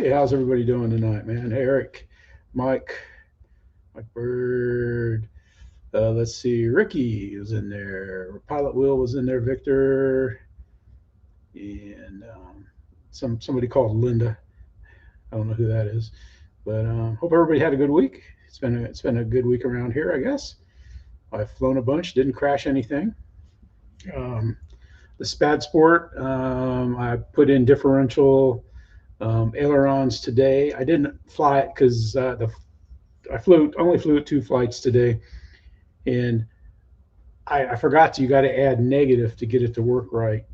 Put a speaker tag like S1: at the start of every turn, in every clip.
S1: Hey, how's everybody doing tonight, man? Eric, Mike, Mike Bird. Let's see, Ricky was in there. Pilot Will was in there. Victor and somebody called Linda. I don't know who that is, but hope everybody had a good week. It's been a good week around here, I guess. I've flown a bunch, didn't crash anything. Um, the Spad Sport, I put in differential ailerons today. I didn't fly it because I only flew it 2 flights today, and I forgot you got to add negative to get it to work right,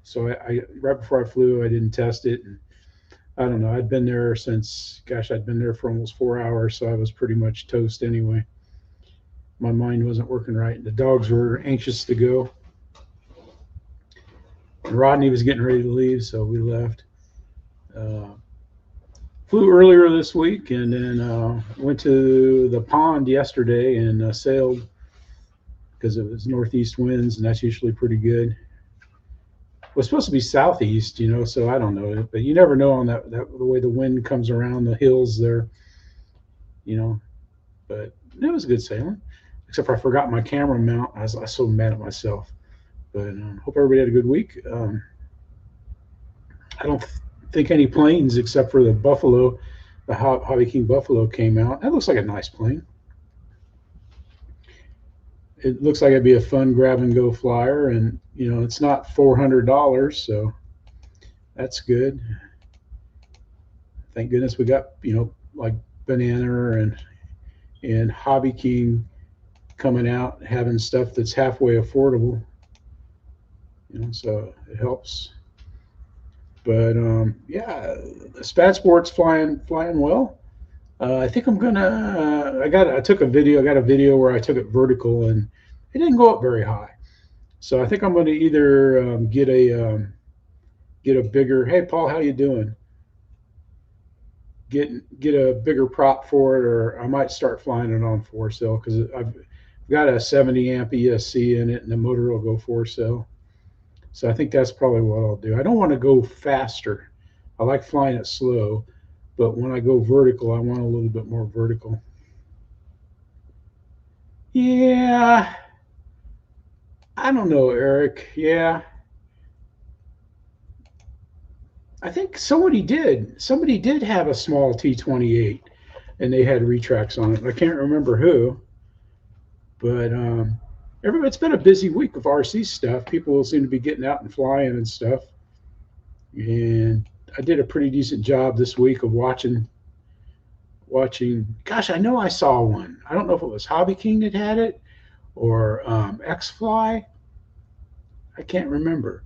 S1: So I right before I flew, I didn't test it, and I don't know. I'd been there since, gosh, I'd been there for almost 4 hours, so I was pretty much toast anyway. My mind wasn't working right, and the dogs were anxious to go. And Rodney was getting ready to leave, so we left. Flew earlier this week, and then went to the pond yesterday and sailed because it was northeast winds, and that's usually pretty good. It was supposed to be southeast, so I don't know, but you never know on that the way the wind comes around the hills there, But it was good sailing, except for I forgot my camera mount. I was so mad at myself. But hope everybody had a good week. I don't think any planes except for the Buffalo, the Hobby King Buffalo came out. That looks like a nice plane. It looks like it'd be a fun grab and go flyer, and it's not $400, so that's good. Thank goodness we got like Banana and Hobby King coming out having stuff that's halfway affordable, so it helps. But yeah, the Spat Sport's flying well. I think I'm gonna. I took a video. I got a video where I took it vertical, and it didn't go up very high. So I think I'm gonna either get a bigger. Hey, Paul, how you doing? Get a bigger prop for it, or I might start flying it on 4-cell because I've got a 70 amp ESC in it, and the motor will go 4-cell. So I think that's probably what I'll do. I don't want to go faster. I like flying it slow. But when I go vertical, I want a little bit more vertical. Yeah. I don't know, Eric. Yeah. I think somebody did have a small T-28, and they had retracts on it. I can't remember who. But it's been a busy week of RC stuff. People seem to be getting out and flying and stuff. And I did a pretty decent job this week of watching. Gosh, I know I saw one. I don't know if it was Hobby King that had it or X-Fly. I can't remember.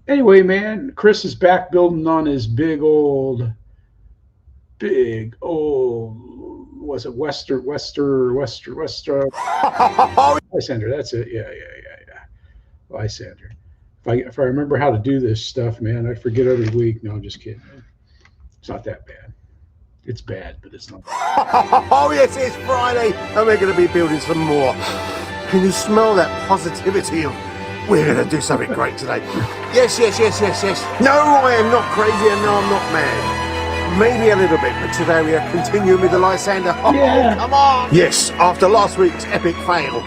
S1: Anyway, man, Chris is back building on his big old. Was it Wester? Lysander. That's it. Yeah. Lysander. If I remember how to do this stuff, man, I forget every week. No, I'm just kidding, man. It's not that bad. It's bad, but it's not bad.
S2: Oh, yes, it's Friday, and we're going to be building some more. Can you smell that positivity of we're going to do something great today? Yes. No, I am not crazy, and no, I'm not mad. Maybe a little bit, but today we are continuing with the Lysander. Oh, yeah. Come on! Yes, after last week's epic fail.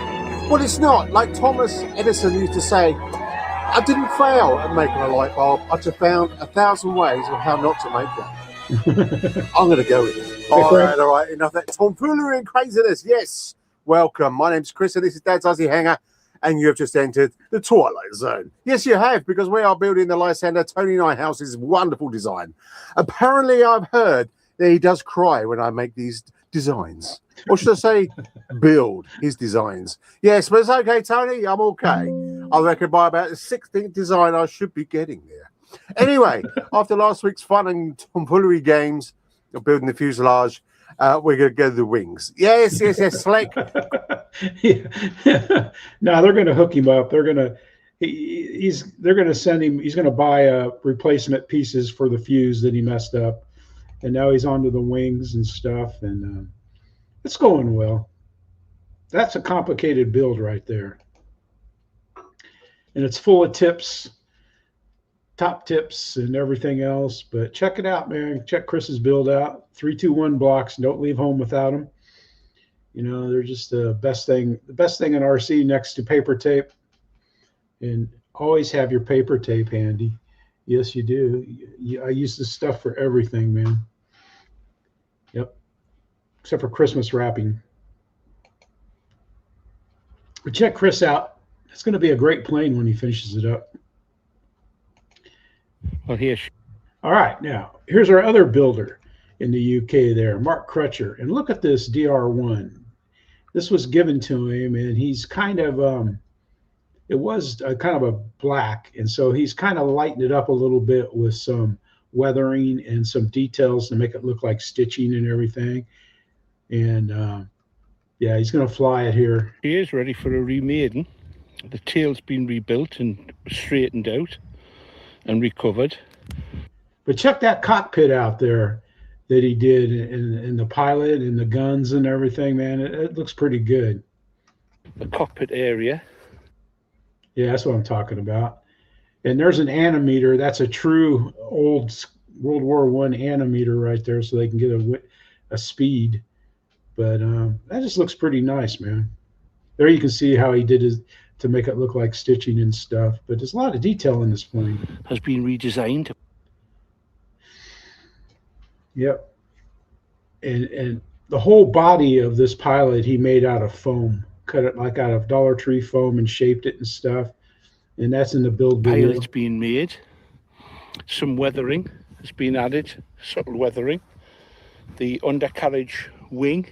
S2: Well, it's not. Like Thomas Edison used to say, I didn't fail at making a light bulb. I just found 1,000 ways of how not to make one. I'm going to go with it. All right. Enough of that tomfoolery and craziness. Yes. Welcome. My name's Chris, and this is Dad's Aussie Hangar, and you have just entered the Twilight Zone. Yes, you have, because we are building the Lysander Tony Nighthouse's wonderful design. Apparently, I've heard that he does cry when I make these designs. Or should I say, build his designs. Yes, but it's okay, Tony. I'm okay. I reckon by about the 16th design, I should be getting there. Anyway, after last week's fun and tomfoolery games of building the fuselage, we're going to go to the wings. Yes, slick.
S1: Yeah. No, they're going to hook him up. They're going to send him. He's going to buy replacement pieces for the fuse that he messed up, and now he's onto the wings and stuff, and it's going well. That's a complicated build right there, and it's full of tips top tips and everything else. But check it out, man. Check Chris's build out. 321 blocks. Don't leave home without them. You know, they're just the best thing. The best thing in RC next to paper tape. And always have your paper tape handy. Yes, you do. I use this stuff for everything, man. Yep. Except for Christmas wrapping. But check Chris out. It's going to be a great plane when he finishes it up.
S3: Well, here's.
S1: All right, now here's our other builder in the UK there, Mark Crutcher. And look at this DR1. This was given to him, and he's kind of, it was kind of a black. And so he's kind of lightened it up a little bit with some weathering and some details to make it look like stitching and everything. And yeah, he's going to fly it here.
S3: He is ready for a remaiden. The tail's been rebuilt and straightened out and recovered.
S1: But check that cockpit out there that he did in the pilot and the guns and everything, man. It looks pretty good.
S3: The cockpit area.
S1: Yeah, that's what I'm talking about. And there's an animator. That's a true old World War I animator right there, so they can get a speed. But that just looks pretty nice, man. There you can see how he did his to make it look like stitching and stuff. But there's a lot of detail in this plane.
S3: Has been redesigned.
S1: Yep. And the whole body of this pilot he made out of foam. Cut it like out of Dollar Tree foam and shaped it and stuff. And that's in the build video.
S3: Pilot's been made. Some weathering has been added, subtle weathering. The undercarriage wing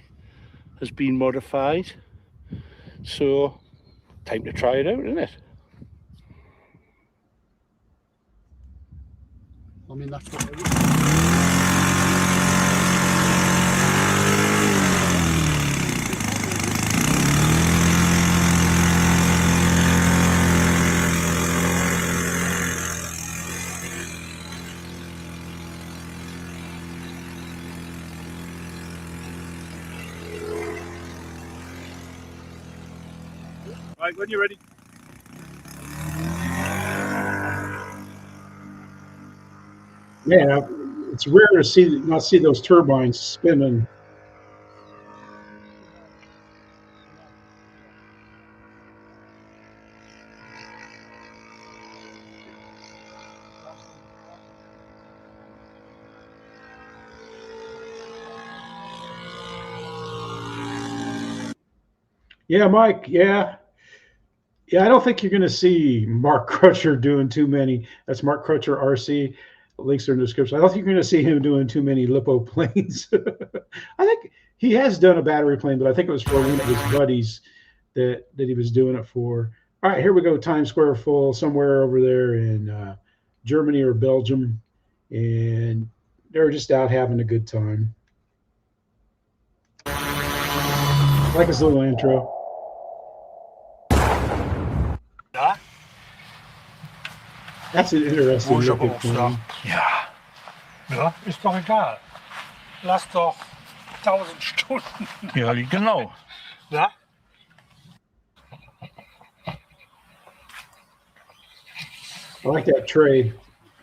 S3: has been modified. So, time to try it out, isn't it?
S4: I mean, that's what
S5: Right, when you're ready.
S1: Yeah, it's rare to not see those turbines spinning. Yeah, Mike. Yeah. Yeah, I don't think you're going to see Mark Crutcher doing too many. That's Mark Crutcher RC. Links are in the description. I don't think you're going to see him doing too many lipo planes. I think he has done a battery plane, but I think it was for one of his buddies that he was doing it for. All right, here we go. Timessquareful somewhere over there in Germany or Belgium, and they're just out having a good time. I like his little intro.
S5: Ja?
S1: That's an interesting
S5: Wo ich aber
S1: looking
S5: auch sage,
S1: plane.
S5: ja, ja, ist doch egal. Lass doch 1000 Stunden.
S6: Ja, genau.
S5: Ja?
S1: I like that tray,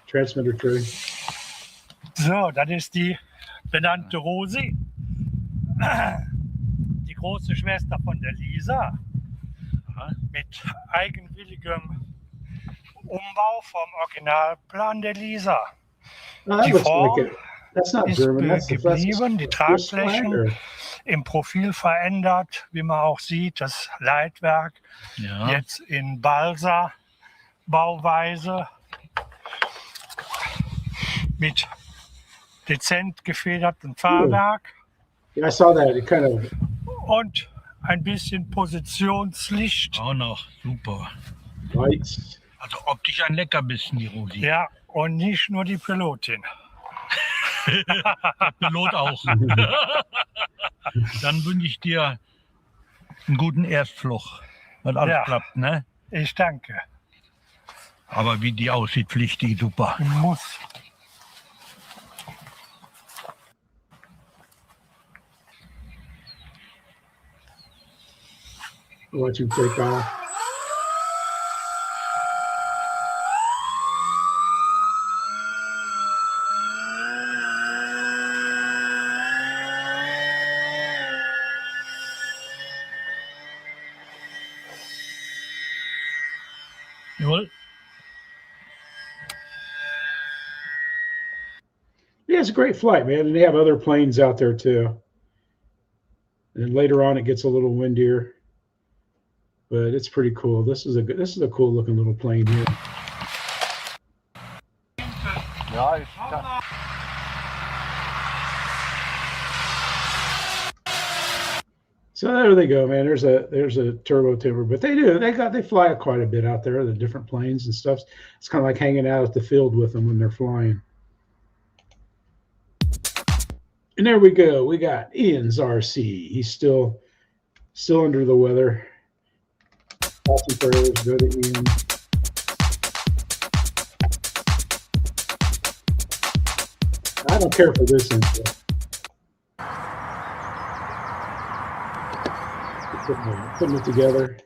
S1: transmitter tray.
S5: So, das ist die benannte Rosi. Die große Schwester von der Lisa. Mit eigenwilligem Umbau vom Originalplan der Lisa.
S1: No, that
S5: Die
S1: looks
S5: Form
S1: like it. That's not
S5: ist
S1: German. That's
S5: geblieben, die
S1: Swiss
S5: Tragflächen
S1: flag, or-
S5: im Profil verändert, wie man auch sieht, das Leitwerk
S6: Ja.
S5: jetzt in Balsa Bauweise mit dezent gefedertem Fahrwerk
S1: Yeah, I saw that. It kind of
S5: und ein bisschen Positionslicht.
S6: Auch noch. Super.
S1: lights.
S6: Also optisch ein Leckerbissen, die Rosi.
S5: Ja, und nicht nur die Pilotin.
S6: Der Pilot auch. Dann wünsche ich dir einen guten Erstflug. Weil alles
S5: Ja.
S6: klappt, ne?
S5: Ich danke.
S6: Aber wie die aussieht, fliegt die super.
S5: Muss.
S1: Watch him take off.
S6: Jawohl.
S1: Yeah, it's a great flight, man, and they have other planes out there too. And then later on, it gets a little windier, but it's pretty cool. This is a cool looking little plane here.
S6: Ja,
S1: So there they go, man. There's a turbo timber, but they fly quite a bit out there, the different planes and stuff. It's kind of like hanging out at the field with them when they're flying. And there we go. We got Ian's RC. He's still under the weather. Thoughts and prayers go to Ian. I don't care for this intro. Putting it together.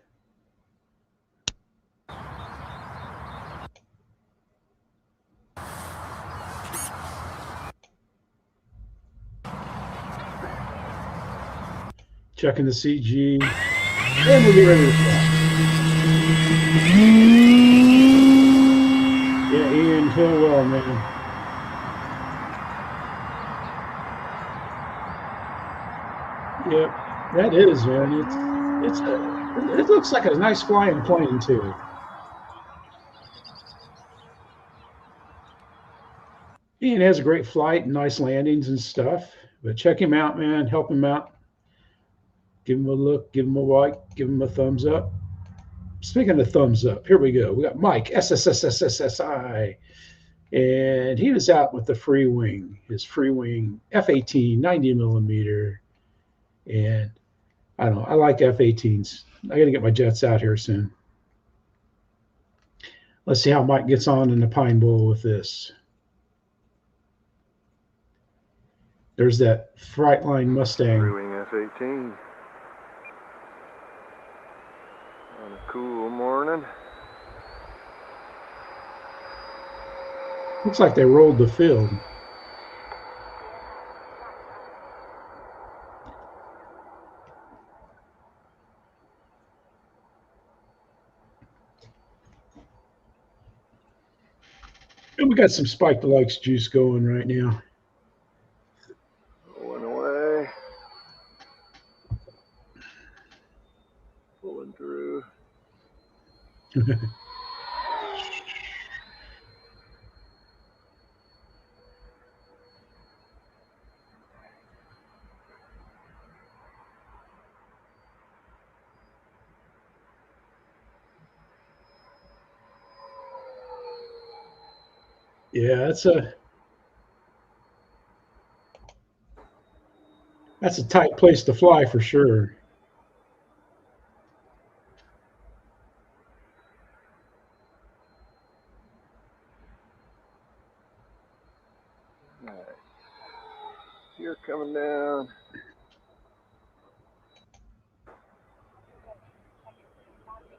S1: Checking the CG. And we'll get ready to fly. Yeah, Ian, feel well, man. Yep, that is, man. It looks like a nice flying plane too. Ian has a great flight and nice landings and stuff. But check him out, man. Help him out. Give him a look. Give him a like. Give him a thumbs up. Speaking of thumbs up, here we go. We got Mike SSSSSSI, and he was out with the Freewing, his Freewing F-18 90 millimeter, and I don't know. I like F-18s. I got to get my jets out here soon. Let's see how Mike gets on in the Pine Bowl with this. There's that Frightline Mustang.
S7: Freewing F-18 on a cool morning.
S1: Looks like they rolled the field. And we got some Spike Deluxe juice going right now.
S7: Going away. Pulling through.
S1: Yeah, that's a tight place to fly for sure.
S7: All right. You're coming down.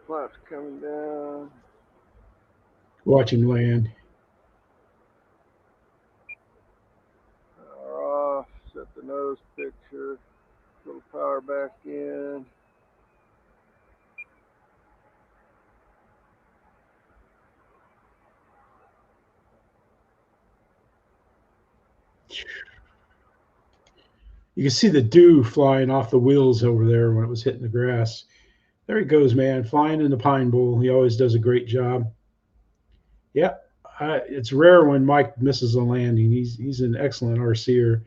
S7: Flaps coming down.
S1: Watch him land.
S7: Power off. Set the nose picture. Little power back in.
S1: You can see the dew flying off the wheels over there when it was hitting the grass. There he goes, man, flying in the Pine Bowl. He always does a great job. Yep, it's rare when Mike misses a landing. He's an excellent RCer.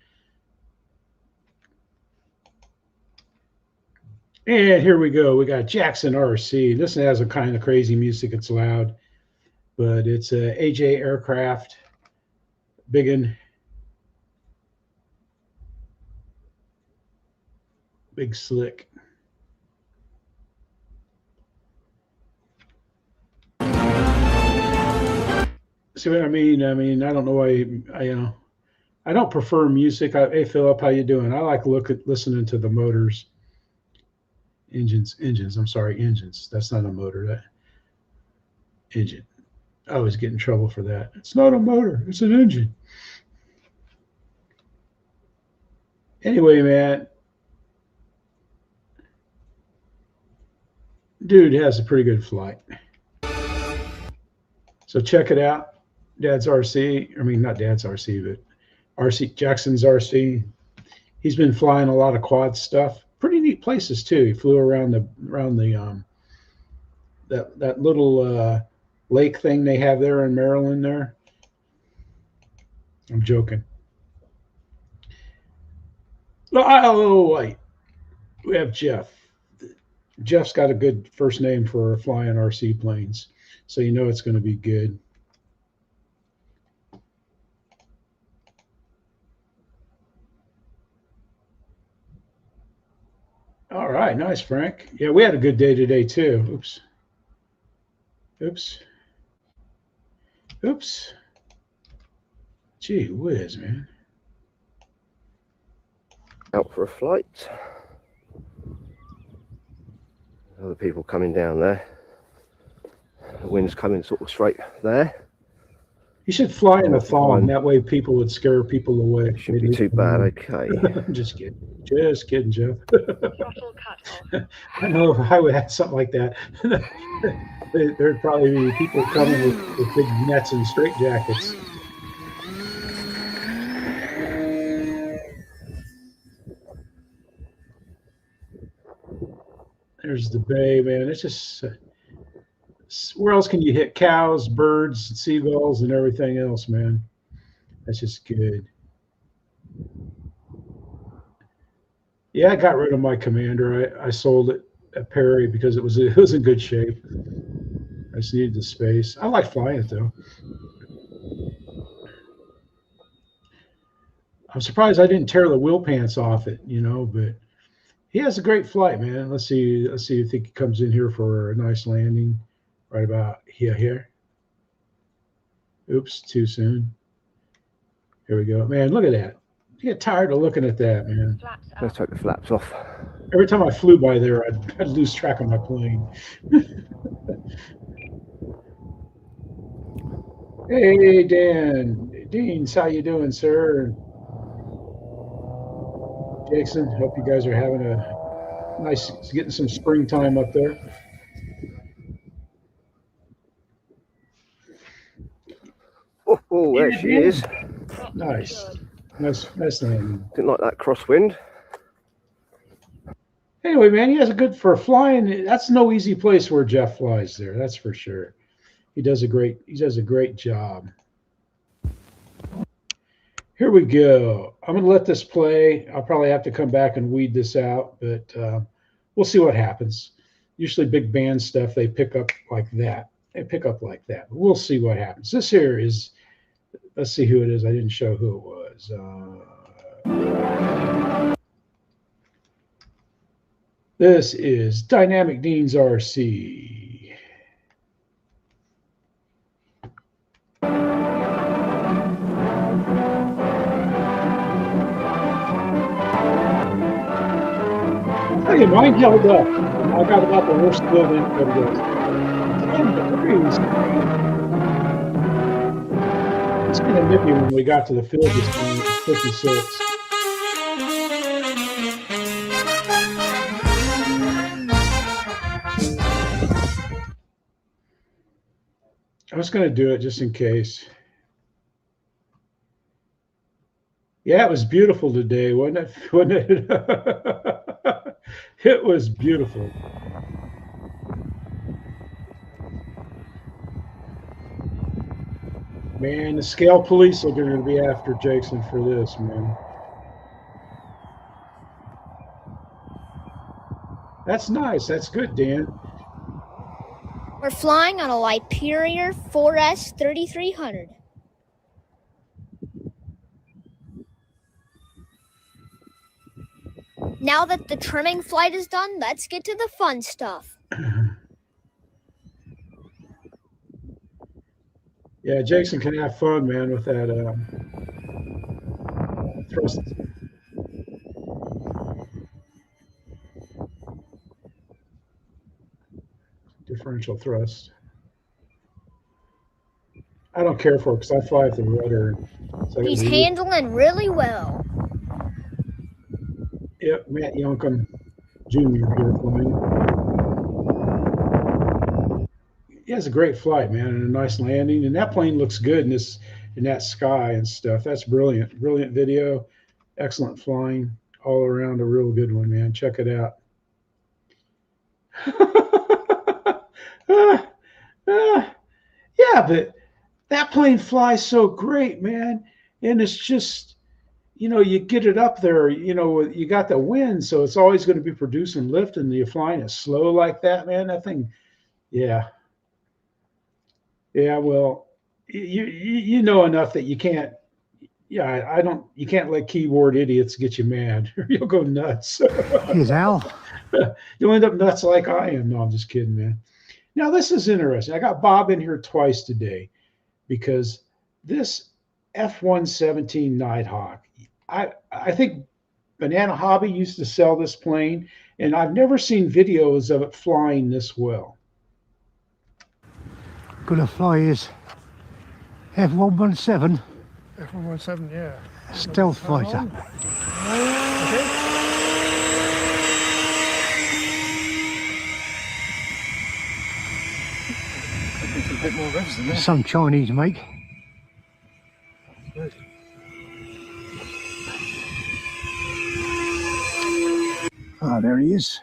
S1: And here we go. We got Jackson RC. This has a kind of crazy music. It's loud, but it's a AJ aircraft. Biggin. Big slick. See what I mean? I mean, I don't know why I don't prefer music. Hey Philip, how you doing? I like listening to the motors. Engines. I'm sorry, engines. That's not a motor. That engine. I always get in trouble for that. It's not a motor. It's an engine. Anyway, man. Dude has a pretty good flight. So check it out. Dad's RC. I mean, not Dad's RC, but RC Jackson's RC. He's been flying a lot of quad stuff. Pretty neat places too. He flew around the that little lake thing they have there in Maryland. There. I'm joking. Oh, white. We have Jeff. Jeff's got a good first name for flying RC planes, so you know it's going to be good. All right, nice, Frank. Yeah, we had a good day today too. Oops. Oops. Oops. Gee whiz, man.
S2: Out for a flight. Other people coming down there. The wind's coming sort of straight there.
S1: You should fly in a thong. That way people would scare people away.
S2: It shouldn't be too bad, okay.
S1: Just kidding. Just kidding, Jeff. I know if I would have something like that, there'd probably be people coming with big nets and straitjackets. There's the bay, man. It's just, where else can you hit cows, birds, seagulls, and everything else, man? That's just good. Yeah, I got rid of my Commander. I sold it at Perry because it was in good shape. I just needed the space. I like flying it though. I'm surprised I didn't tear the wheel pants off it, you know, but he has a great flight, man. Let's see if he comes in here for a nice landing right about here. Oops, too soon. Here we go. Man, look at that. You get tired of looking at that, man.
S2: Let's take the flaps off.
S1: Every time I flew by there, I'd lose track of my plane. Hey, Dan. Deans, how you doing, sir? Jason, hope you guys are having a nice, getting some springtime up there.
S2: Oh, there she is.
S1: Nice. Nice landing.
S2: Didn't like that crosswind.
S1: Anyway, man, he has a good for flying. That's no easy place where Jeff flies there. That's for sure. He does a great job. Here we go. I'm going to let this play. I'll probably have to come back and weed this out, but we'll see what happens. Usually big band stuff, they pick up like that. But we'll see what happens. This here is, let's see who it is. I didn't show who it was. This is Dynamic Dean's RC. Hey, mine held up. I got about the worst build anybody does. 10 degrees. It's kind of nippy when we got to the field this morning at 56. I was going to do it just in case. Yeah, it was beautiful today, wasn't it? Wasn't it? It was beautiful. Man, the scale police are going to be after Jason for this, man. That's nice. That's good, Dan.
S8: We're flying on a Lysander 4S 3300. Now that the trimming flight is done, let's get to the fun stuff.
S1: Yeah, Jason can have fun, man, with that thrust. Differential thrust. I don't care for it because I fly with the rudder. So
S8: he's handling really well.
S1: Yep, Matt Yonkum Jr. here flying. has a great flight, man, and a nice landing. And that plane looks good in that sky and stuff. That's brilliant. Brilliant video. Excellent flying. All around a real good one, man. Check it out. Yeah, but that plane flies so great, man. And it's just, you get it up there, you got the wind, so it's always going to be producing lift, and you're flying it slow like that, man. That thing, yeah. Yeah, well, you know enough that you can't, yeah, I don't, you can't let keyboard idiots get you mad, or you'll go nuts.
S2: Here's Al.
S1: You'll end up nuts like I am. No, I'm just kidding, man. Now, this is interesting. I got Bob in here twice today because this F-117 Nighthawk, I think Banana Hobby used to sell this plane, and I've never seen videos of it flying this well.
S2: Gonna fly his F-117
S5: F-117, yeah.
S2: stealth fighter.
S5: A bit more revs than that.
S2: Some Chinese make. Ah, there he is.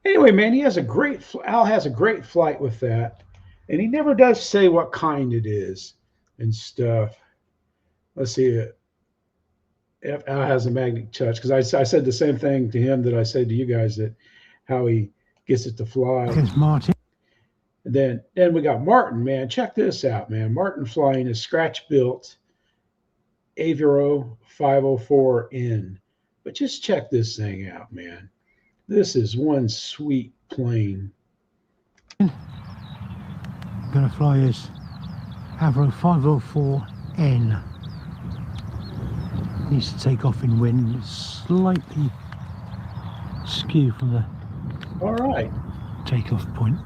S1: Anyway, man, Al has a great flight with that, and he never does say what kind it is and stuff. Let's see. Al has a magnetic touch, because I said the same thing to him that I said to you guys, that how he gets it to fly.
S2: There's Martin.
S1: And then we got Martin, man. Check this out, man. Martin flying a scratch built Avro 504N. But just check this thing out, man. This is one sweet plane.
S2: Gonna fly his Avro 504N. Needs to take off in wind. It's slightly skew from the
S1: All right.
S2: takeoff point.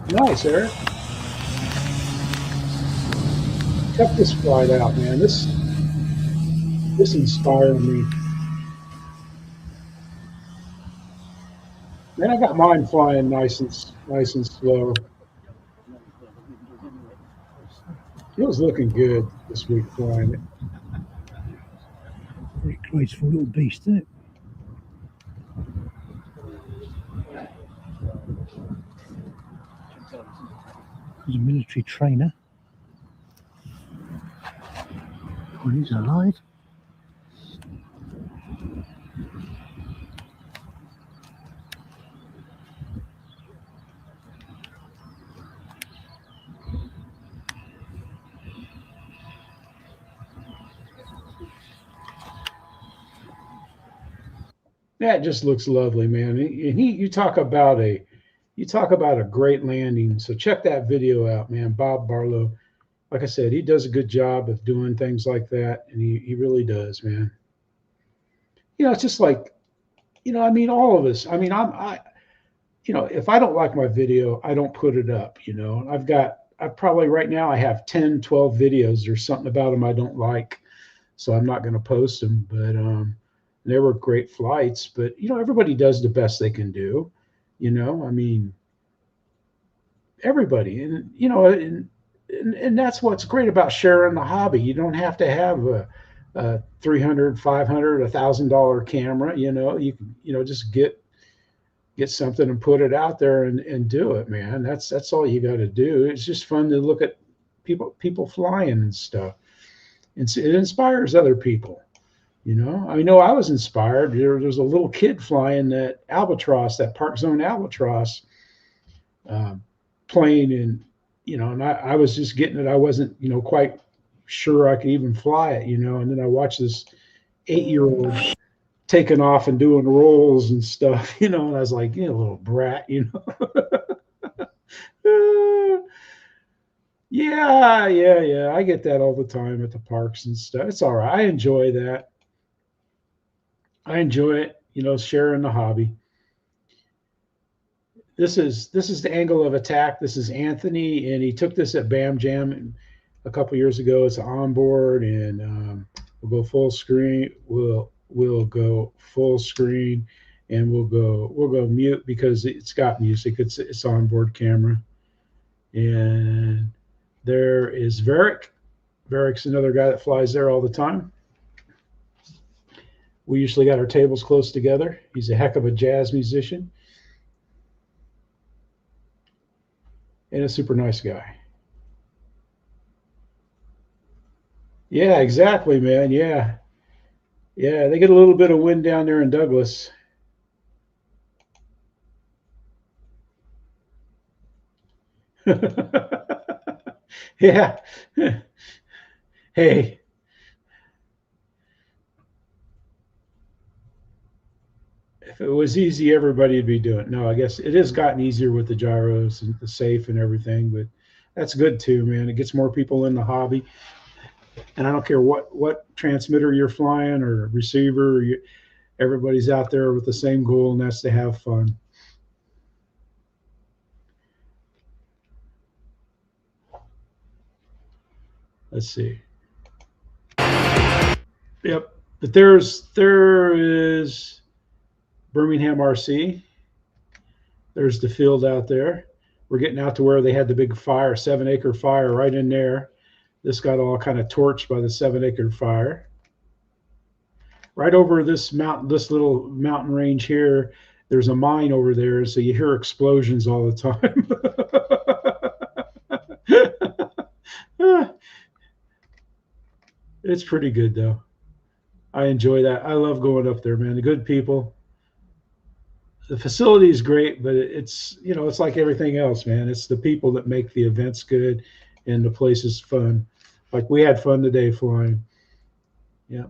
S1: Nice, Eric. Check this flight out, man. This inspired me. Man, I got mine flying nice and slow. It was looking good this week flying it.
S2: Very graceful little beast, isn't it? He's a military trainer. Oh, he's alive.
S1: That just looks lovely, man. You talk about a great landing. So check that video out, man. Bob Barlow, like I said, he does a good job of doing things like that, and he really does, man. It's just like, I mean, all of us. I mean, if I don't like my video, I don't put it up. I probably right now I have 10, 12 videos. There's something about them I don't like, so I'm not going to post them. But they were great flights. But everybody does the best they can do. I mean, everybody, and that's what's great about sharing the hobby. You don't have to have a $300, $500, $1,000 camera. You can, just get something and put it out there and do it, man. That's all you got to do. It's just fun to look at people flying and stuff. It inspires other people. I know I was inspired. There's a little kid flying that Albatross, that Park Zone Albatross plane, and I was just getting it. I wasn't, quite sure I could even fly it, and then I watched this 8-year-old taking off and doing rolls and stuff, and I was like, little brat, Yeah. I get that all the time at the parks and stuff. It's all right. I enjoy that. I enjoy it, sharing the hobby. this is the angle of attack. This is Anthony, and he took this at Bham Jam a couple years ago. It's onboard, and we'll go full screen. We'll go full screen, and we'll go mute because it's got music. It's onboard camera, and there is Varick. Varick's another guy that flies there all the time. We usually got our tables close together. He's a heck of a jazz musician and a super nice guy. Yeah, exactly, man. Yeah. Yeah, they get a little bit of wind down there in Douglas. Yeah. Hey. If it was easy, everybody would be doing it. No, I guess it has gotten easier with the gyros and the safe and everything, but that's good too, man. It gets more people in the hobby. And I don't care what transmitter you're flying or receiver, everybody's out there with the same goal, and that's to have fun. Let's see. Yep, but there is Birmingham RC. There's the field out there. We're getting out to where they had the big fire, 7-acre fire right in there. This got all kind of torched by the 7-acre fire. Right over this mountain, this little mountain range here, there's a mine over there, so you hear explosions all the time. It's pretty good though. I enjoy that. I love going up there, man. The good people. The facility is great, but it's, you know, it's like everything else, man. It's the people that make the events good and the place is fun. Like we had fun today flying. Yeah.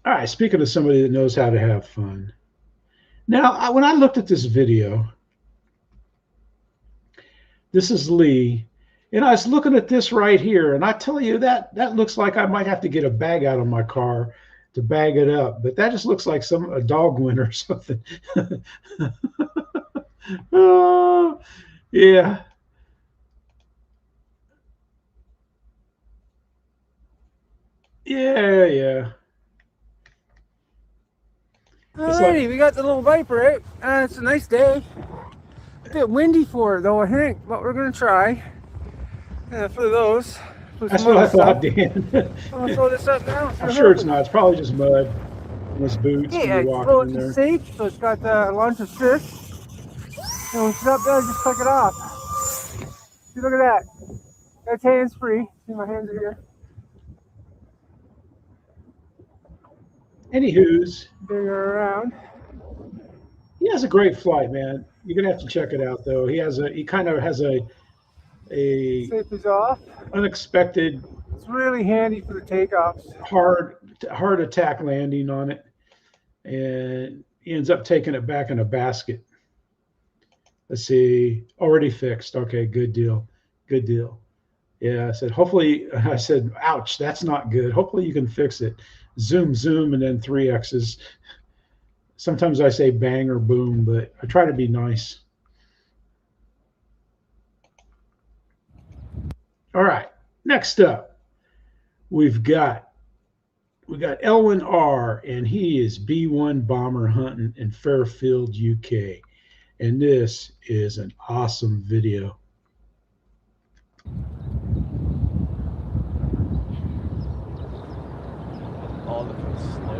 S1: All right. Speaking of somebody that knows how to have fun. Now, when I looked at this video, this is Lee, and I was looking at this right here, and I tell you that looks like I might have to get a bag out of my car to bag it up, but that just looks like a dog win or something. Oh, yeah. Yeah, yeah.
S9: Alrighty, we got the little Viper out. It's a nice day. A bit windy for it though, I think, but we're gonna try. For those.
S1: That's what I thought, Dan.
S9: I'm gonna throw this up now.
S1: I'm sure it's not. It's probably just mud and his boots.
S9: Yeah, throw it to safe, so it's got the launch assist. And when it's up there, just click it off. See, look at that. That's hands free. See, my hands are here.
S1: Anywho's,
S9: Bring her around.
S1: He has a great flight, man. You're gonna have to check it out, though. He kind of has a
S9: safe is off.
S1: Unexpected.
S9: It's really handy for the takeoffs.
S1: Hard attack landing on it, and he ends up taking it back in a basket. Let's see, already fixed. Okay, good deal, good deal. Yeah, I said, ouch, that's not good. Hopefully you can fix it. Zoom, zoom, and then 3 X's. Sometimes I say bang or boom, but I try to be nice. All right, next up, we've got Elwin R, and he is B1 bomber hunting in Fairfield, UK. And this is an awesome video.
S10: All the slow.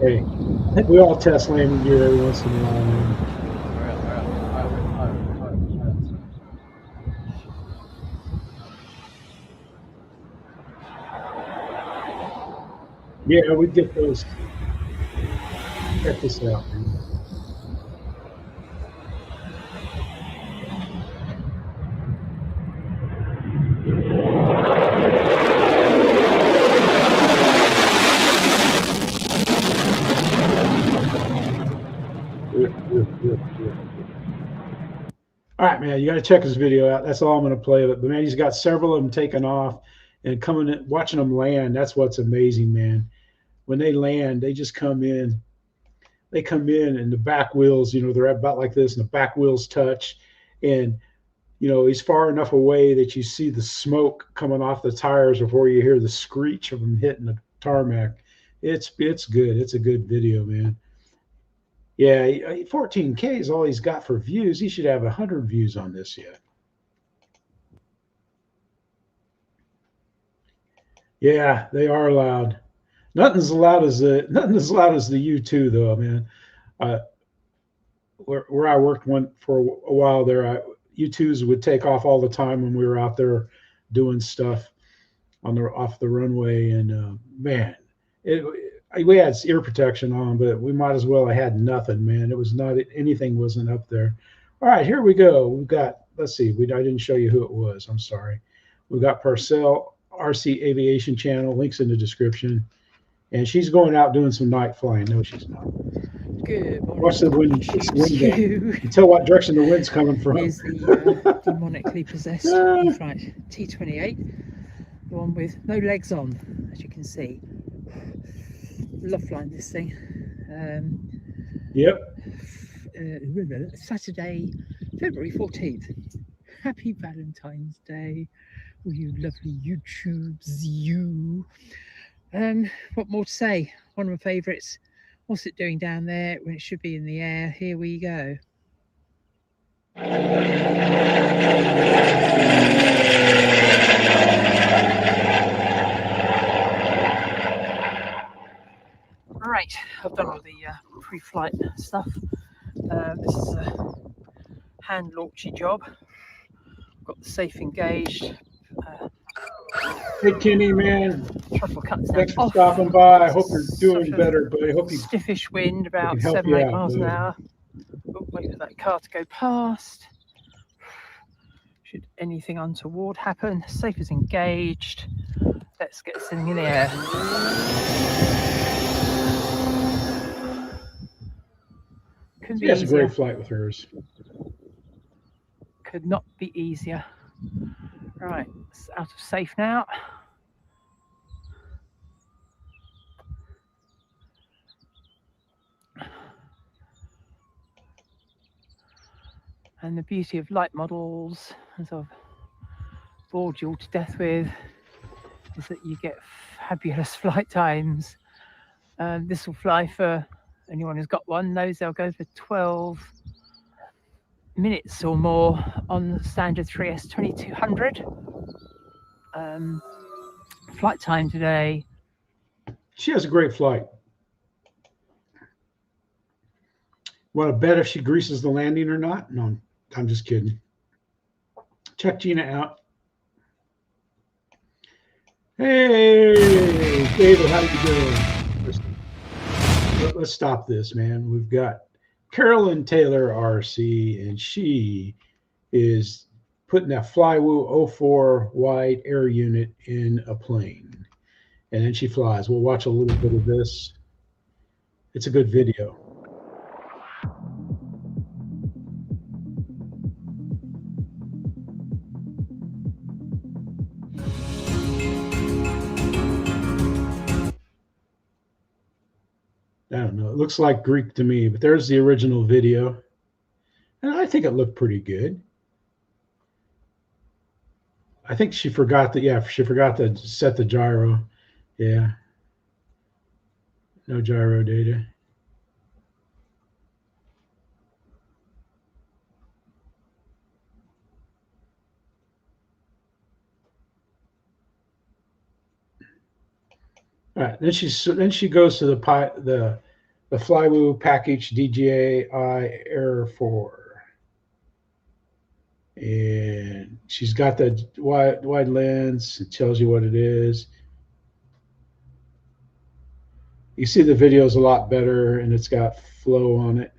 S1: Hey, I think we all test landing gear every once in a while, man. Yeah, we get those. Check this out, man. All right, man, you got to check this video out. That's all I'm going to play of it. But, man, he's got several of them taken off. and coming in, watching them land. That's what's amazing, man. When they land, they just come in. They come in, and the back wheels, you know, they're about like this, and the back wheels touch, and you know, he's far enough away that you see the smoke coming off the tires before you hear the screech of them hitting the tarmac. It's good. It's a good video, man. Yeah, 14K is all he's got for views. He should have 100 views on this yet. Yeah, they are loud. Nothing's as loud as the U2 though, man. Where I worked for a while there, U2s would take off all the time when we were out there doing stuff off the runway, and man, we had ear protection on, but we might as well have had nothing, man. It was not, anything wasn't up there. All right, here we go. We've got, let's see, I didn't show you who it was. I'm sorry. We've got Parcell RC Aviation channel, links in the description. And she's going out doing some night flying. No, she's not.
S11: Good morning.
S1: Watch the wind. It's the wind. You tell what direction the wind's coming from.
S11: Here's the demonically possessed Eflight T28, the one with no legs on, as you can see. Love flying this thing.
S1: Yep.
S11: Saturday, February 14th. Happy Valentine's Day, all you lovely YouTubes, you. What more to say? One of my favourites. What's it doing down there when it should be in the air? Here we go. Right, I've done all the pre-flight stuff. This is a hand launchy job. Got the safe engaged.
S1: Hey Kenny, man.
S11: Truffle cuts
S1: Thanks for
S11: off.
S1: stopping by. I hope you're doing better, but I hope you
S11: stiffish wind, about
S1: help
S11: 7
S1: you
S11: 8
S1: out,
S11: miles an
S1: buddy.
S11: hour. Oh, wait for that car to go past. Should anything untoward happen, safe is engaged. Let's get this thing in the air. Couldn't
S1: She
S11: be
S1: has a
S11: easier.
S1: great flight with hers.
S11: Could not be easier. Right, it's out of safe now. And the beauty of light models, as I've bored you all to death with, is that you get fabulous flight times. This will fly for, anyone who's got one knows they'll go for 12 minutes or more on the standard 3S 2200. Flight time today.
S1: She has a great flight. Want to bet if she greases the landing or not? No, I'm just kidding. Check Gina out. Hey, David, how you doing? Let's stop this, man. We've got Carolyn Taylor RC, and she is putting that Flywoo 04 wide air unit in a plane. And then she flies. We'll watch a little bit of this. It's a good video. I don't know. It looks like Greek to me, but there's the original video. And I think it looked pretty good. I think she forgot that, yeah, she forgot to set the gyro. Yeah. No gyro data. All right, then she goes to the Flywoo package DJI Air 4. And she's got the wide lens. It tells you what it is. You see the video's a lot better, and it's got flow on it.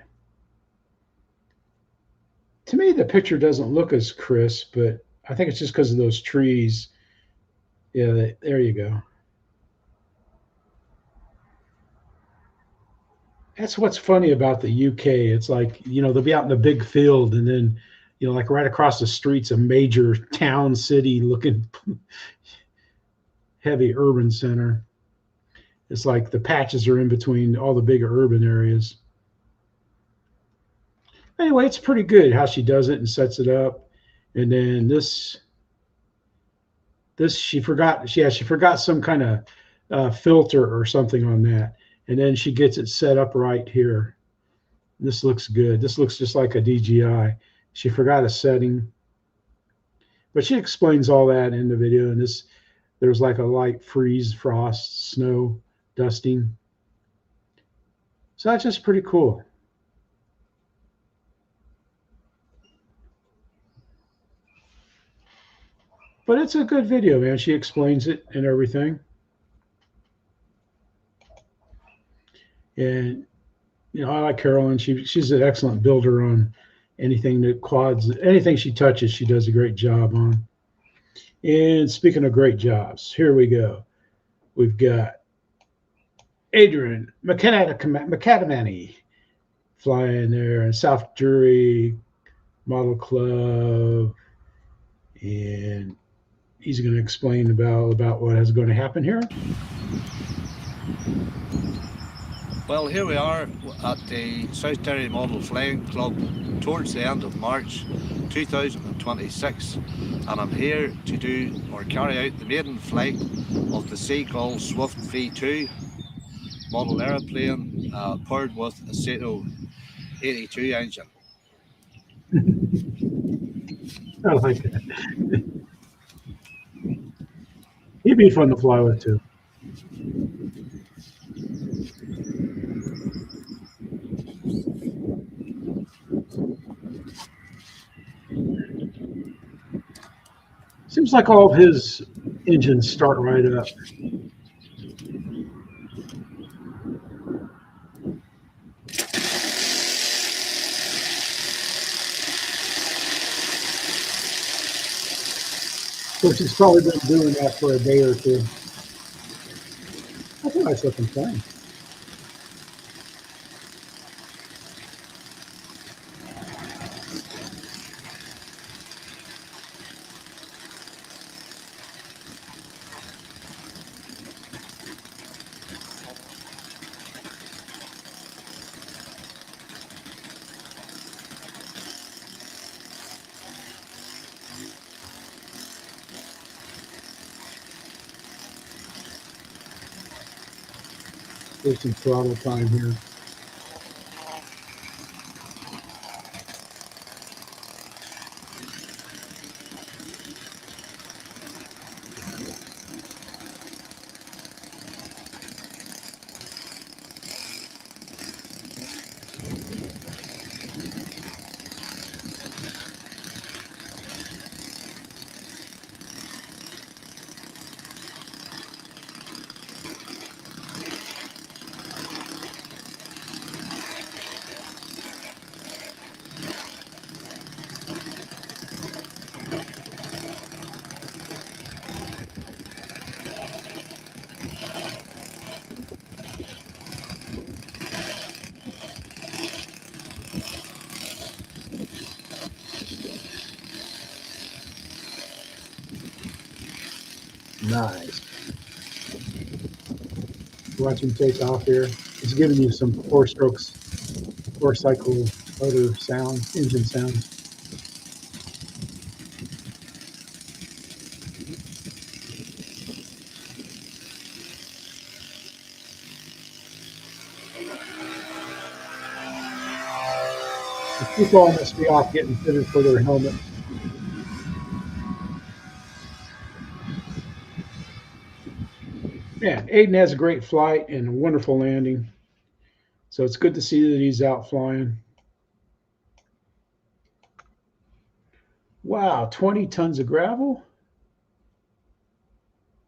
S1: To me, the picture doesn't look as crisp, but I think it's just because of those trees. Yeah, there you go. That's what's funny about the UK. It's like, you know, they'll be out in a big field, and then, you know, like right across the street's a major town, city looking. heavy urban center. It's like the patches are in between all the bigger urban areas. Anyway, it's pretty good how she does it and sets it up. And then this she forgot some kind of filter or something on that. And then she gets it set up right here. This looks good. This looks just like a DJI. She forgot a setting. But she explains all that in the video. And there's like a light freeze, frost, snow, dusting. So that's just pretty cool. But it's a good video, man. She explains it and everything. And, you know, I like Carolyn. She's an excellent builder on anything that quads, anything she touches, she does a great job on. And speaking of great jobs, here we go. We've got Adrian McAdamani flying there, and South Drury Model Club, and he's going to explain about what is going to happen here.
S10: Well, here we are at the South Derry Modellfliegen Club towards the end of March 2026, and I'm here to do or carry out the maiden flight of the Seagull Swift V2 model aeroplane paired with a Sato 82 engine.
S1: I like that. He'd be fun to fly with too. Seems like all of his engines start right up. Of course, he's probably been doing that for a day or two. That's a nice looking plane. There's some throttle time here. Nice. Watch him take off here. It's giving you some four cycle motor sound, engine sound. The people must be off getting fitted for their helmet. Yeah, Aiden has a great flight and a wonderful landing. So it's good to see that he's out flying. Wow, 20 tons of gravel?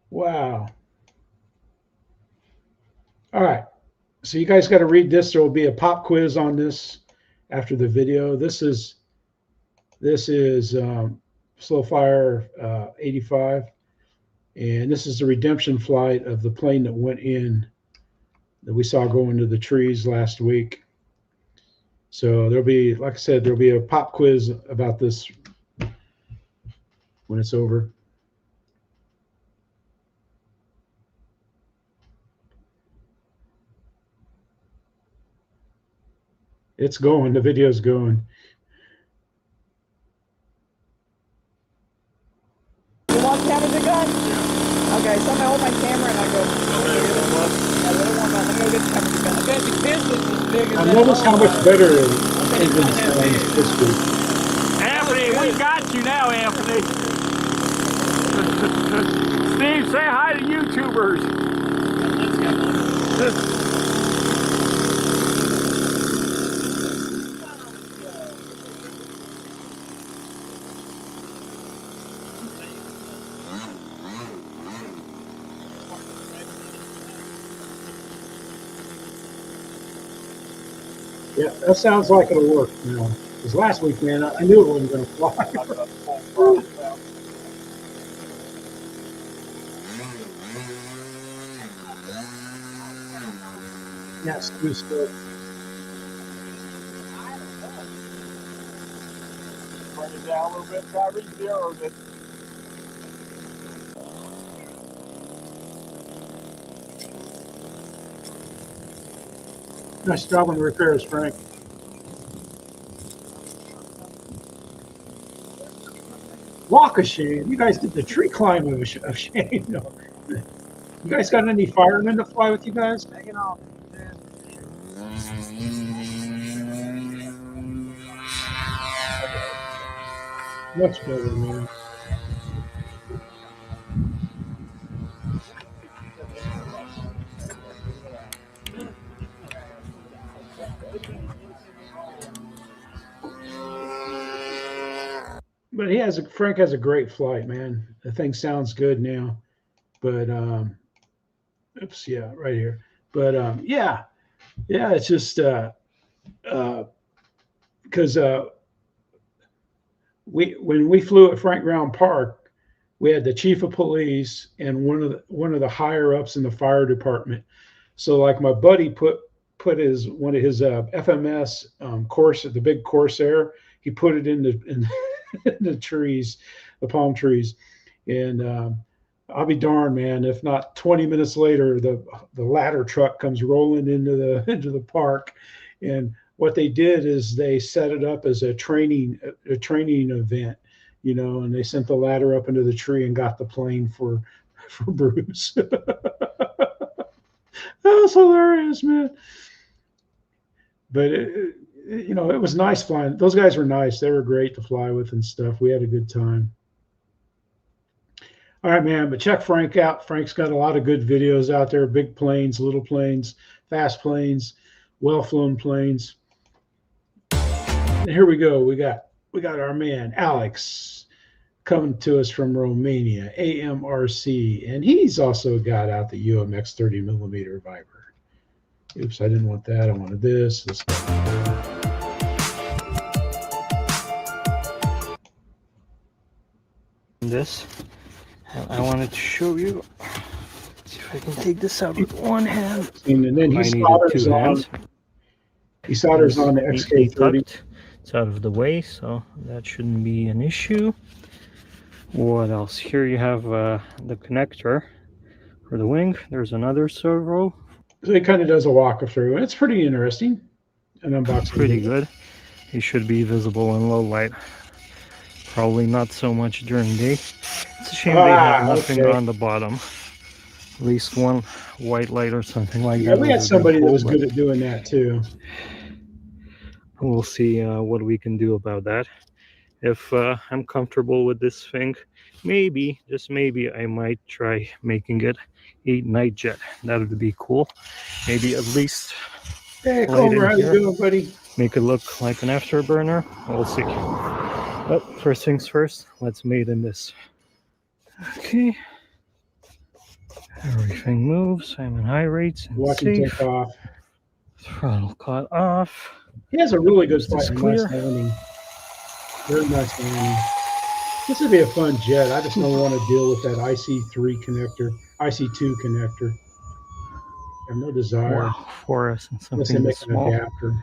S1: Wow. All right, so you guys got to read this. There will be a pop quiz on this after the video. This is Slow Fire 85. And this is the redemption flight of the plane that went in, that we saw go into the trees last week. So there'll be, like I said, there'll be a pop quiz about this when it's over. It's going. The video's going.
S12: You want cameras and guns? Okay, so I'm gonna hold my camera and I go.
S1: I noticed how much better the engine sounds this week.
S6: Anthony, we got you now, Anthony. Steve, say hi to YouTubers.
S1: Yeah, that sounds like it'll work now. Because last week, man, I knew it wasn't going to fly. Yes, it was good.
S6: Bring it down a little bit, Tyree, zeroed it.
S1: Nice job on the repairs, Frank. Walk of shame. You guys did the tree climb of shame. No. You guys got any firemen to fly with you guys?
S12: Taking off.
S1: Much better, man. But Frank has a great flight, man. The thing sounds good now. But oops, yeah, right here. But yeah, it's just because when we flew at Frank Brown Park, we had the chief of police and one of the higher ups in the fire department. So like my buddy put one of his FMS Corsair, the big Corsair, he put it in the trees, the palm trees, and I'll be darned, man, if not 20 minutes later, the ladder truck comes rolling into the park. And what they did is they set it up as a training event, you know, and they sent the ladder up into the tree and got the plane for Bruce. That was hilarious, man. But you know, it was nice flying. Those guys were nice. They were great to fly with and stuff. We had a good time. All right, man, but check Frank out. Frank's got a lot of good videos out there, big planes, little planes, fast planes, well-flown planes. And here we go. We got our man, Alex, coming to us from Romania, AMRC, and he's also got out the UMX 30mm Viper. Oops, I didn't want that. I wanted this.
S13: This. I wanted to show you. Let's see if I can take this out with one hand.
S1: And then he solders on the XK30.
S13: It's out of the way, so that shouldn't be an issue. What else? Here you have the connector for the wing. There's another servo.
S1: So it kind of does a walk-through. It's pretty interesting. An unboxing.
S13: Pretty good. It should be visible in low light. Probably not so much during day. It's a shame they have nothing on the bottom. At least one white light or something like that.
S1: Yeah, we had somebody that was good at doing that too.
S13: We'll see what we can do about that. If I'm comfortable with this thing, maybe, just maybe, I might try making it a night jet. That would be cool. Maybe at least
S1: hey, Comer, how you doing, buddy?
S13: Make it look like an afterburner. We'll see. But first things first, let's Maiden this. Okay. Everything moves. I'm in high rates.
S1: Watch him take off.
S13: Throttle cut off.
S1: He has a really good flight. Nice landing. Very nice landing. This would be a fun jet. I just don't want to deal with that IC3 connector, IC2 connector. I have no desire.
S13: Wow, for us and something this small.
S1: Adapter.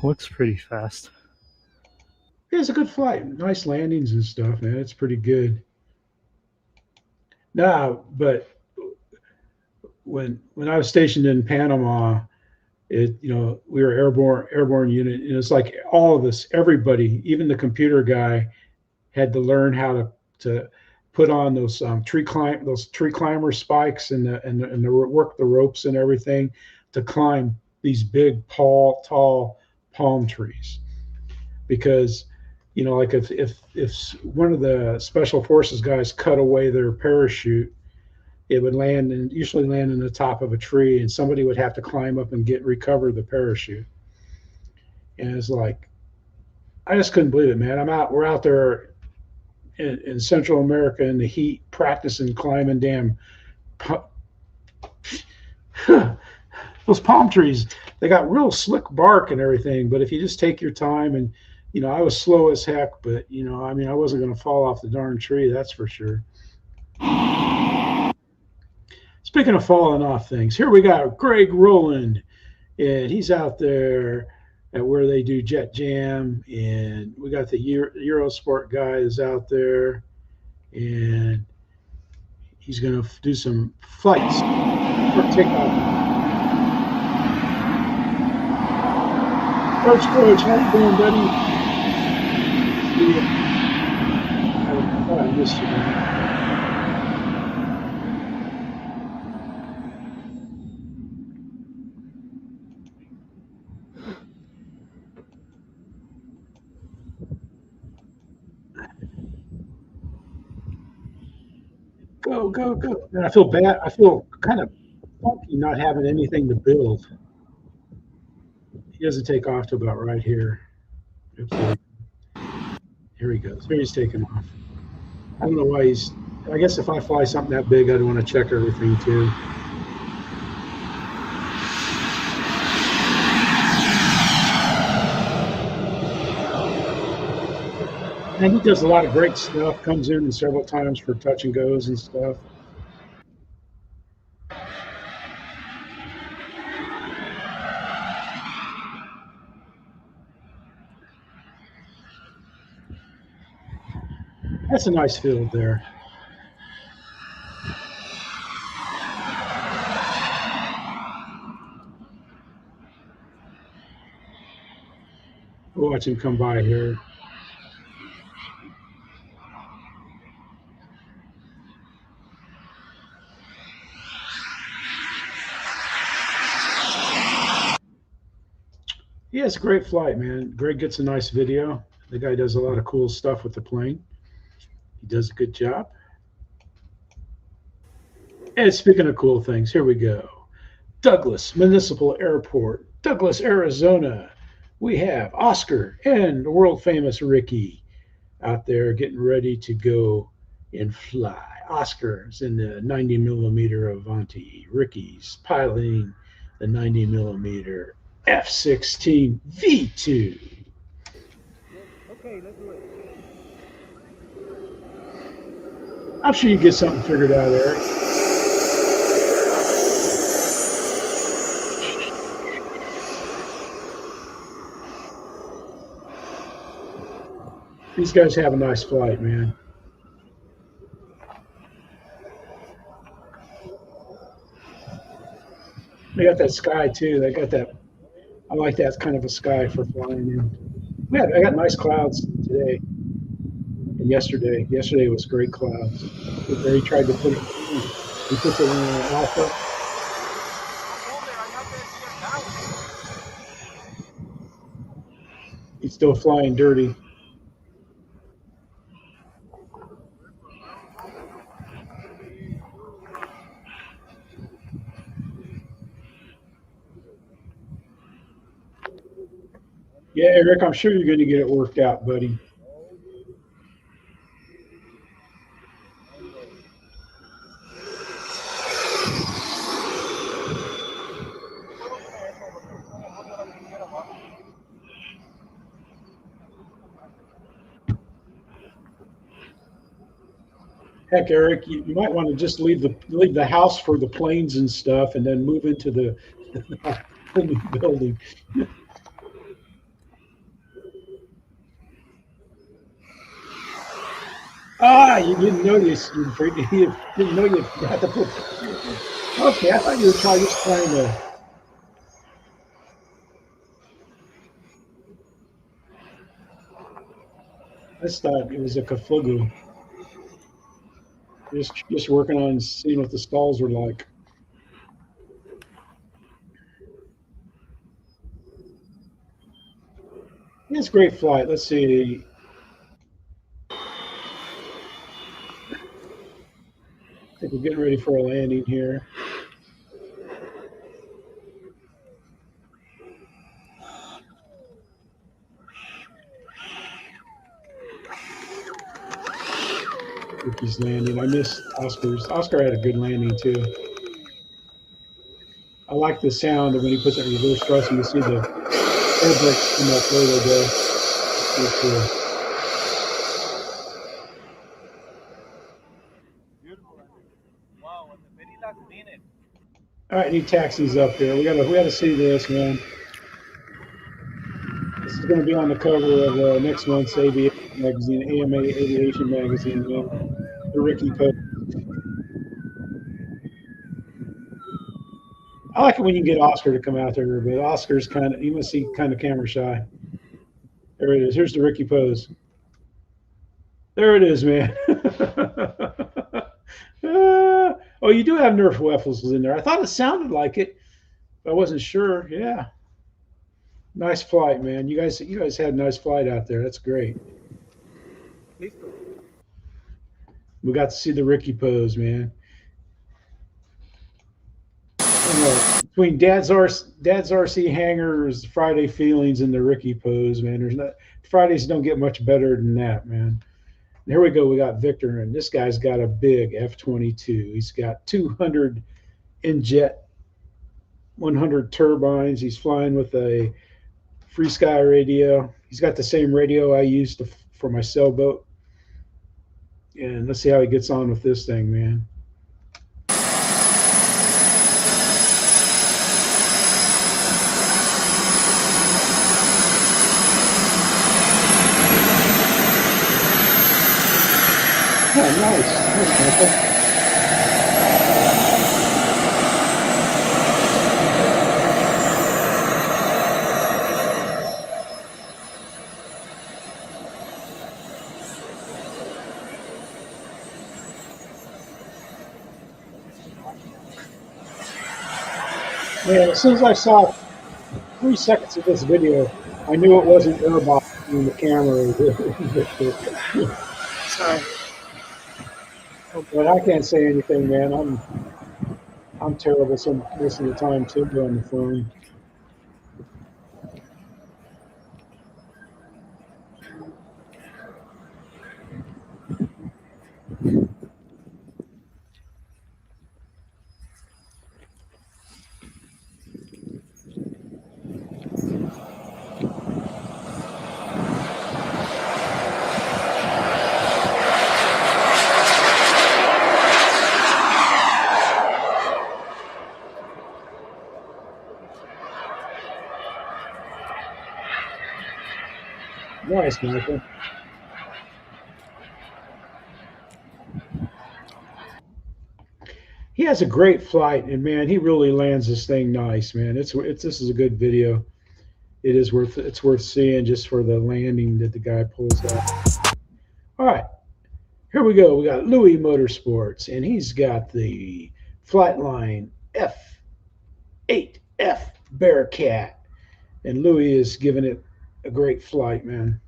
S13: Looks pretty fast.
S1: Yeah, it's a good flight. Nice landings and stuff, man. It's pretty good. Now, but when I was stationed in Panama, we were airborne unit, and it's like all of us, everybody, even the computer guy, had to learn how to put on those tree climber spikes and work the ropes and everything to climb these big tall palm trees, because like if one of the special forces guys cut away their parachute, it would usually land in the top of a tree, and somebody would have to climb up and recover the parachute. And it's like, I just couldn't believe it, man. We're out there in Central America in the heat, practicing climbing damn those palm trees. They got real slick bark and everything, but if you just take your time, and I was slow as heck, but I wasn't going to fall off the darn tree, that's for sure. Speaking of falling off things, here we got Greg Rowland, and he's out there at where they do Jet Jam, and we got the Eurosport guy is out there, and he's going to do some flights for takeoff. Coach, how you doing, buddy? I missed you, man. Go. And I feel bad. I feel kind of funky not having anything to build. He doesn't take off to about right here. Oops, here he goes. Here he's taking off. I don't know why I guess if I fly something that big, I'd want to check everything too. And he does a lot of great stuff, comes in several times for touch and goes and stuff. That's a nice field there. We'll watch him come by here. Yeah, it's a great flight, man. Greg gets a nice video. The guy does a lot of cool stuff with the plane. He does a good job. And speaking of cool things, here we go. Douglas Municipal Airport, Douglas, Arizona. We have Oscar and the world famous Ricky out there getting ready to go and fly. Oscar's in the 90mm Avanti. Ricky's piloting the 90mm F-16 V2. Okay, let's do it. I'm sure you get something figured out, Eric. These guys have a nice flight, man. They got that sky too. They got that. I like that kind of a sky for flying in. I got nice clouds today and yesterday. Yesterday was great clouds. They tried to put it. He puts it in an alpha. He's still flying dirty. Yeah, Eric, I'm sure you're going to get it worked out, buddy. Heck, Eric, you might want to just leave the house for the planes and stuff, and then move into the new building. You didn't know you didn't know you had to put. Okay, I thought you were just trying to. I just thought it was a Kaflugu. Just working on seeing what the stalls were like. Yeah, it's a great flight. Let's see. I think we're getting ready for a landing here. Ricky's landing. I missed Oscar's. Oscar had a good landing too. I like the sound of when he puts it in reverse thrust and you see the air brakes come up. There they go. That's pretty cool. All right, need taxis up here. We gotta see this, man. This is going to be on the cover of next month's Aviation magazine, AMA Aviation magazine, man. The Ricky post. I like it when you get Oscar to come out there, but Oscar's kind of, you must see, kind of camera shy. There it is. Here's the Ricky pose. There it is, man. Oh, you do have Nerf Waffles in there. I thought it sounded like it, but I wasn't sure. Yeah. Nice flight, man. You guys had a nice flight out there. That's great. We got to see the Ricky pose, man. Between Dad's RC Hangars, Friday Feelings, and the Ricky pose, man. There's not Fridays don't get much better than that, man. And here we go. We got Victor, and this guy's got a big F-22. He's got 200 injet, 100 turbines. He's flying with a Free Sky radio. He's got the same radio I used for my sailboat. And let's see how he gets on with this thing, man. Oh, nice. Nice, Michael. Yeah, as soon as I saw 3 seconds of this video, I knew it wasn't airbox in the camera. So, but I can't say anything, man. I'm terrible some most of the time too on the phone. Nice, Michael. He has a great flight, and man, he really lands this thing nice, man. This is a good video. It's worth seeing just for the landing that the guy pulls off. All right, here we go. We got Louis Motorsports, and he's got the Flightline F8F Bearcat, and Louis is giving it a great flight, man.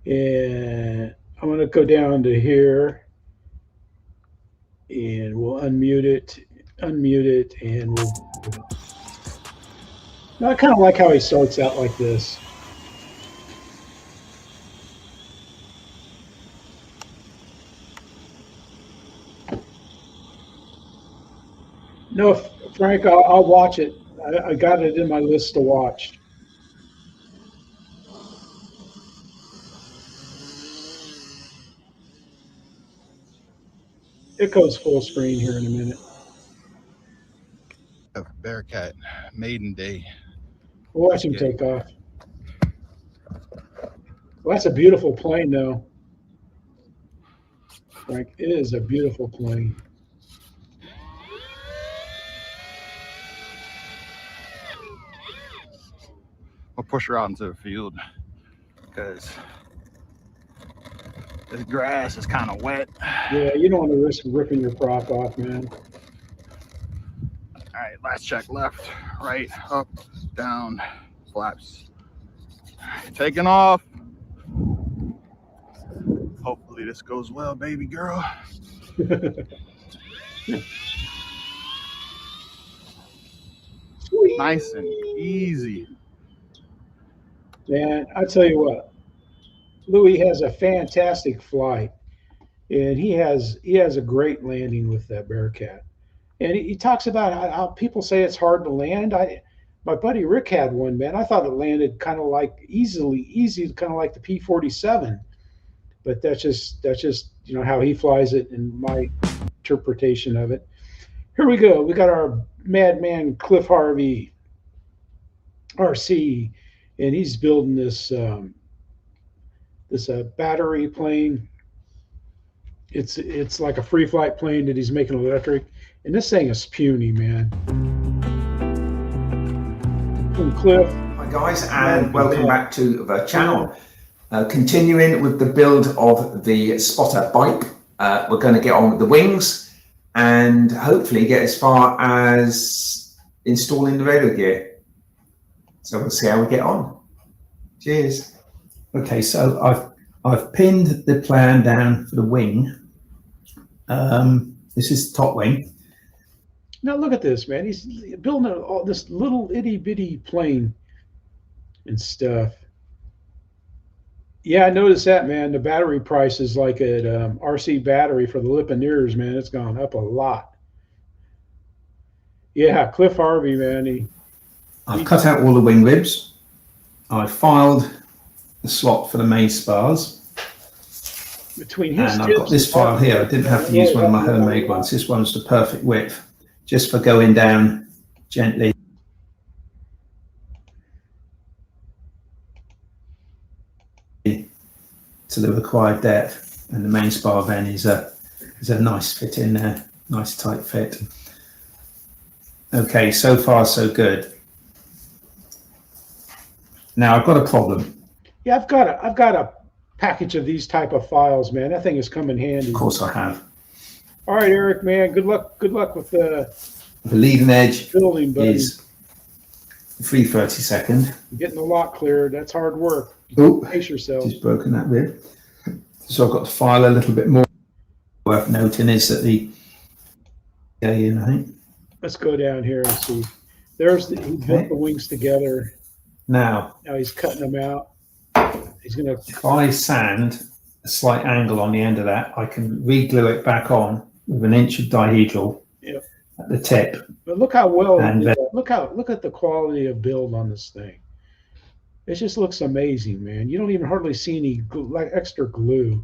S1: And I'm going to go down to here, and we'll unmute it, and we'll. I kind of like how he starts out like this. No, Frank, I'll watch it. I got it in my list to watch. It goes full screen here in a minute.
S14: Bearcat, Maiden Day.
S1: We'll watch him take off. Well, that's a beautiful plane, though. Frank, it is a beautiful plane.
S14: I'll push her out into the field
S6: because this grass is kind of wet.
S1: Yeah, you don't want to risk ripping your prop off, man.
S6: All right, last check. Left, right, up, down, flaps. Taking off. Hopefully this goes well, baby girl. Nice and easy.
S1: Man, I tell you what, Louis has a fantastic flight, and he has a great landing with that Bearcat. And he talks about how people say it's hard to land. My buddy Rick had one, man. I thought it landed kind of like easy, kind of like the P-47. But that's just you know how he flies it and my interpretation of it. Here we go. We got our madman Cliff Harvey RC, and he's building this battery plane. It's like a free flight plane that he's making electric, and this thing is puny, man. From Cliff.
S15: Hi guys, and welcome back to the channel. Continuing with the build of the spotter bike, we're going to get on with the wings and hopefully get as far as installing the radio gear. So we'll see how we get on. Cheers.
S16: Okay, so I've pinned the plan down for the wing. This is the top wing.
S1: Now look at this, man. He's building all this little itty bitty plane and stuff. Yeah, I noticed that, man. The battery price is like at RC Battery for the Lipineers, man. It's gone up a lot. Yeah, Cliff Harvey, man.
S16: I've cut out all the wing ribs. I've filed the slot for the main spars.
S1: Between his
S16: and I've got this file here. I didn't have to use one of my homemade ones. This one's the perfect width, just for going down gently. To the required depth, and the main spar then is a nice fit in there, nice tight fit. Okay, so far so good. Now I've got a problem.
S1: Yeah, I've got a package of these type of files, man. That thing has come in handy.
S16: Of course I have.
S1: All right, Eric, man. Good luck with the
S16: leading edge
S1: building, buddy.
S16: Is 3/32.
S1: Getting the lot cleared. That's hard work.
S16: Oh,
S1: pace yourself.
S16: Just broken that rib. So I've got to file a little bit more. Worth noting is that the I think.
S1: Let's go down here and see. He built the wings together.
S16: Now
S1: he's cutting them out. He's gonna.
S16: If I sand a slight angle on the end of that, I can re-glue it back on with an inch of dihedral at the tip.
S1: But look how well.
S16: And
S1: look at the quality of build on this thing. It just looks amazing, man. You don't even hardly see any extra glue.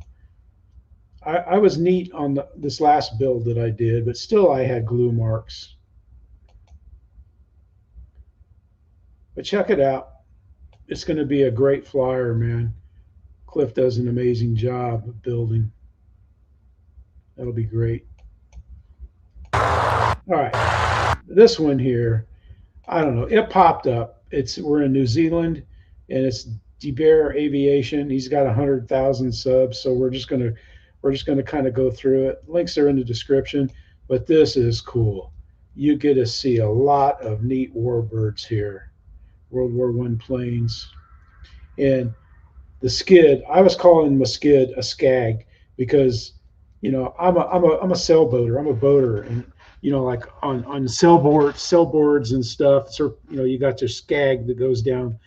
S1: I was neat on this last build that I did, but still I had glue marks. But check it out. It's going to be a great flyer, man. Cliff does an amazing job of building. That'll be great. All right. This one here, I don't know. It popped up. We're in New Zealand, and it's BEAVER Aviation. He's got 100,000 subs, so we're just gonna kind of go through it. Links are in the description, but this is cool. You get to see a lot of neat warbirds here. World War I planes. And the skid, I was calling the skid a skag because, you know, I'm a sailboater. I'm a boater, and you know, like on sailboards and stuff. So you know, you got your skag that goes down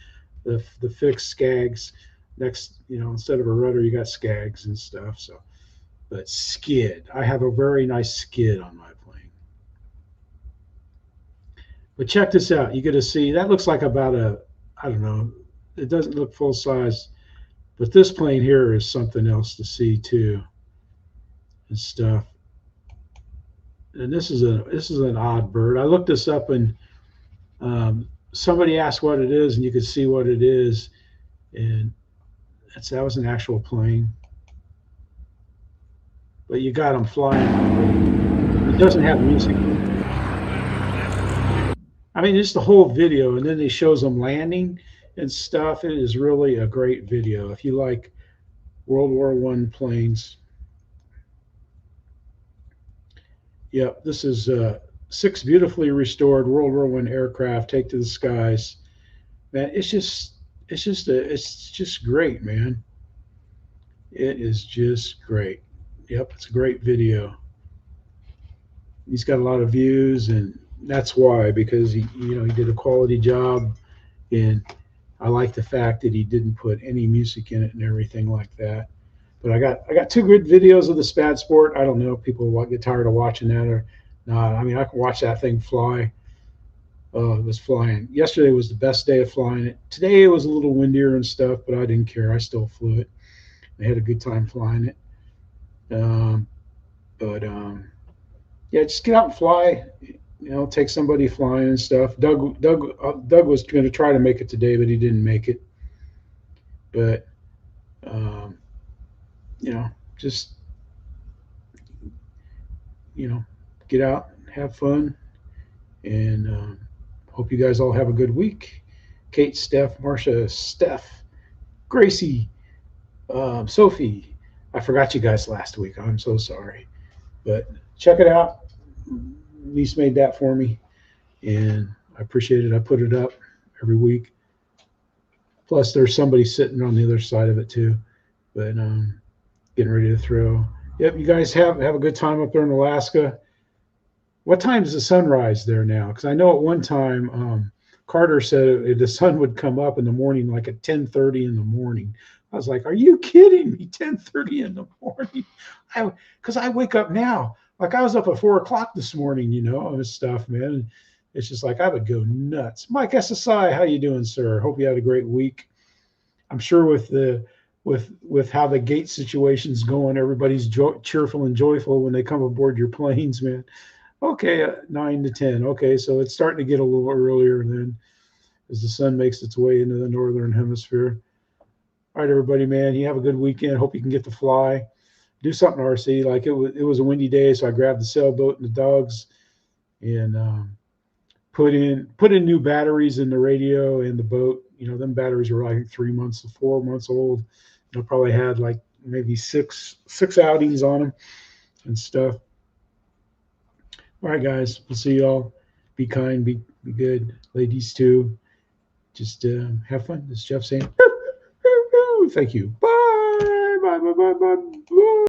S1: the fixed skags. Next, you know, instead of a rudder, you got skags and stuff. So, but skid, I have a very nice skid on my plane. But check this out. You get to see, that looks like about I don't know, it doesn't look full size, but this plane here is something else to see too and stuff. And this is an odd bird. I looked this up, and somebody asked what it is, and you could see what it is, and that was an actual plane. But you got them flying. It doesn't have music. I mean, just the whole video, and then it shows them landing, and stuff. It is really a great video. If you like World War I planes. Yep, this is 6 beautifully restored World War I aircraft take to the skies. Man, it's just great, man. It is just great. Yep, it's a great video. He's got a lot of views, and that's why, because he did a quality job, and I like the fact that he didn't put any music in it and everything like that. But I got 2 good videos of the Spad Sport. I don't know if people get tired of watching that or not. I mean, I can watch that thing fly. It was flying. Yesterday was the best day of flying it. Today it was a little windier and stuff, but I didn't care. I still flew it. I had a good time flying it. Yeah, just get out and fly. Take somebody flying and stuff. Doug was going to try to make it today, but he didn't make it. But just get out, have fun, and hope you guys all have a good week. Kate, Steph, Marcia, Steph, Gracie, Sophie. I forgot you guys last week. I'm so sorry, but check it out. Niece made that for me, and I appreciate it. I put it up every week. Plus, there's somebody sitting on the other side of it too. But getting ready to throw. Yep, you guys have a good time up there in Alaska. What time is the sunrise there now? Because I know at one time Carter said the sun would come up in the morning, like at 10:30 in the morning. I was like, "Are you kidding me? 10:30 in the morning?" Because I wake up now. Like I was up at 4 o'clock this morning, and stuff, man. It's just like I would go nuts. Mike SSI, how you doing, sir? Hope you had a great week. I'm sure with how the gate situation's going, everybody's cheerful and joyful when they come aboard your planes, man. Okay, 9 to 10. Okay, so it's starting to get a little earlier then as the sun makes its way into the northern hemisphere. All right, everybody, man. You have a good weekend. Hope you can get to fly. Do something, RC. Like it was a windy day, so I grabbed the sailboat and the dogs and put in new batteries in the radio and the boat. Them batteries were like 3 months to 4 months old. Probably had like maybe six outings on them and stuff. All right, guys. We'll see y'all. Be kind. Be good. Ladies too. Just have fun. This is Jeff saying thank you. Bye. Bye. Bye. Bye. Bye. Bye.